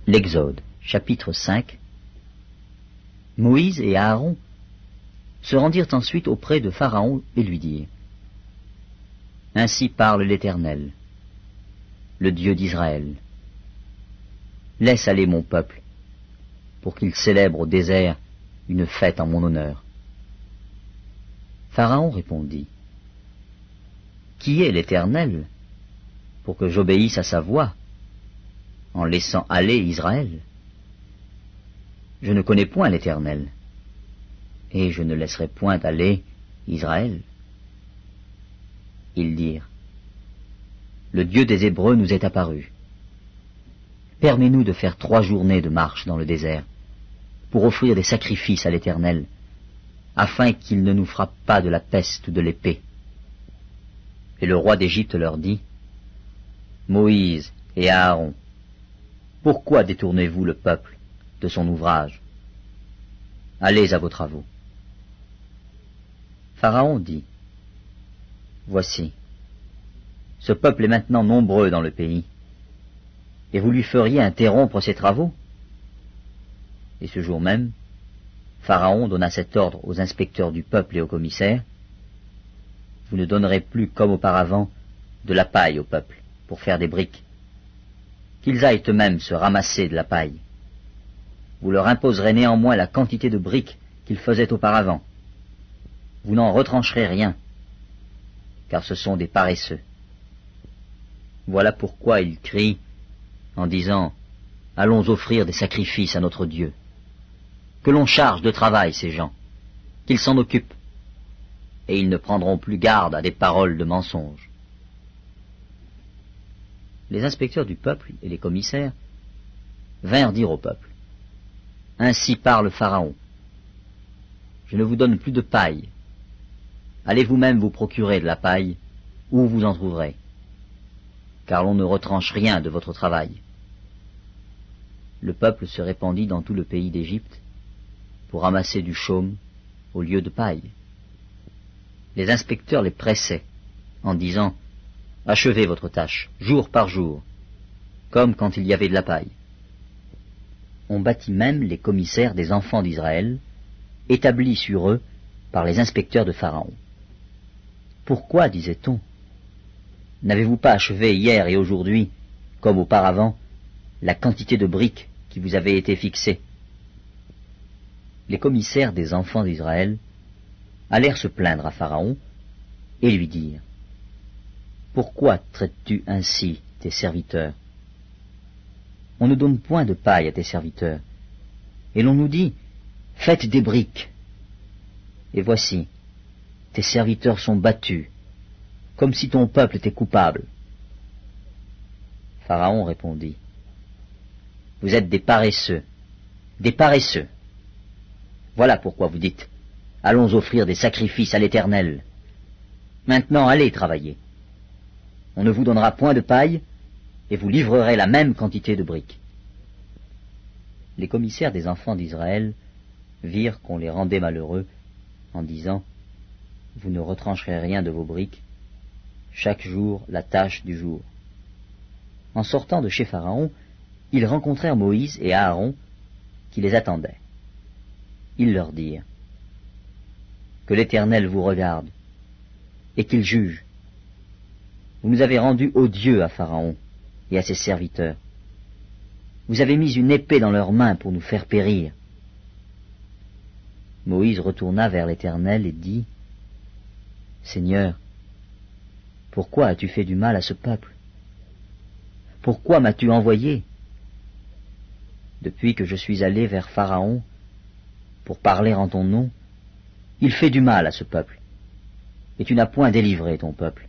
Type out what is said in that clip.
L'Exode, chapitre 5. Moïse et Aaron se rendirent ensuite auprès de Pharaon et lui dirent: Ainsi parle l'Éternel, le Dieu d'Israël. Laisse aller mon peuple, pour qu'il célèbre au désert une fête en mon honneur. Pharaon répondit: Qui est l'Éternel, pour que j'obéisse à sa voix, en laissant aller Israël? Je ne connais point l'Éternel, et je ne laisserai point aller Israël. Ils dirent: Le Dieu des Hébreux nous est apparu. Permets-nous de faire 3 journées de marche dans le désert, pour offrir des sacrifices à l'Éternel, afin qu'il ne nous frappe pas de la peste ou de l'épée. Et le roi d'Égypte leur dit: Moïse et Aaron, pourquoi détournez-vous le peuple de son ouvrage? Allez à vos travaux. Pharaon dit: Voici, ce peuple est maintenant nombreux dans le pays, et vous lui feriez interrompre ses travaux? Et ce jour même, Pharaon donna cet ordre aux inspecteurs du peuple et aux commissaires: Vous ne donnerez plus comme auparavant de la paille au peuple pour faire des briques. Qu'ils aillent eux-mêmes se ramasser de la paille. Vous leur imposerez néanmoins la quantité de briques qu'ils faisaient auparavant. Vous n'en retrancherez rien, car ce sont des paresseux. Voilà pourquoi ils crient en disant: Allons offrir des sacrifices à notre Dieu. Que l'on charge de travail ces gens, qu'ils s'en occupent, et ils ne prendront plus garde à des paroles de mensonges. Les inspecteurs du peuple et les commissaires vinrent dire au peuple: Ainsi parle Pharaon. Je ne vous donne plus de paille. Allez vous-même vous procurer de la paille, où vous en trouverez, car l'on ne retranche rien de votre travail. Le peuple se répandit dans tout le pays d'Égypte pour ramasser du chaume au lieu de paille. Les inspecteurs les pressaient en disant: Achevez votre tâche, jour par jour, comme quand il y avait de la paille. On bâtit même les commissaires des enfants d'Israël, établis sur eux par les inspecteurs de Pharaon. Pourquoi, disait-on, n'avez-vous pas achevé hier et aujourd'hui, comme auparavant, la quantité de briques qui vous avait été fixée? Les commissaires des enfants d'Israël allèrent se plaindre à Pharaon et lui dirent: Pourquoi traites-tu ainsi tes serviteurs? On ne donne point de paille à tes serviteurs, et l'on nous dit: Faites des briques. Et voici, tes serviteurs sont battus, comme si ton peuple était coupable. Pharaon répondit: Vous êtes des paresseux, des paresseux. Voilà pourquoi vous dites: Allons offrir des sacrifices à l'Éternel. Maintenant allez travailler. On ne vous donnera point de paille, et vous livrerez la même quantité de briques. Les commissaires des enfants d'Israël virent qu'on les rendait malheureux, en disant: Vous ne retrancherez rien de vos briques, chaque jour la tâche du jour. En sortant de chez Pharaon, ils rencontrèrent Moïse et Aaron, qui les attendaient. Ils leur dirent: Que l'Éternel vous regarde, et qu'il juge. Vous nous avez rendus odieux à Pharaon et à ses serviteurs. Vous avez mis une épée dans leurs mains pour nous faire périr. Moïse retourna vers l'Éternel et dit: Seigneur, pourquoi as-tu fait du mal à ce peuple? Pourquoi m'as-tu envoyé? Depuis que je suis allé vers Pharaon pour parler en ton nom, il fait du mal à ce peuple, et tu n'as point délivré ton peuple.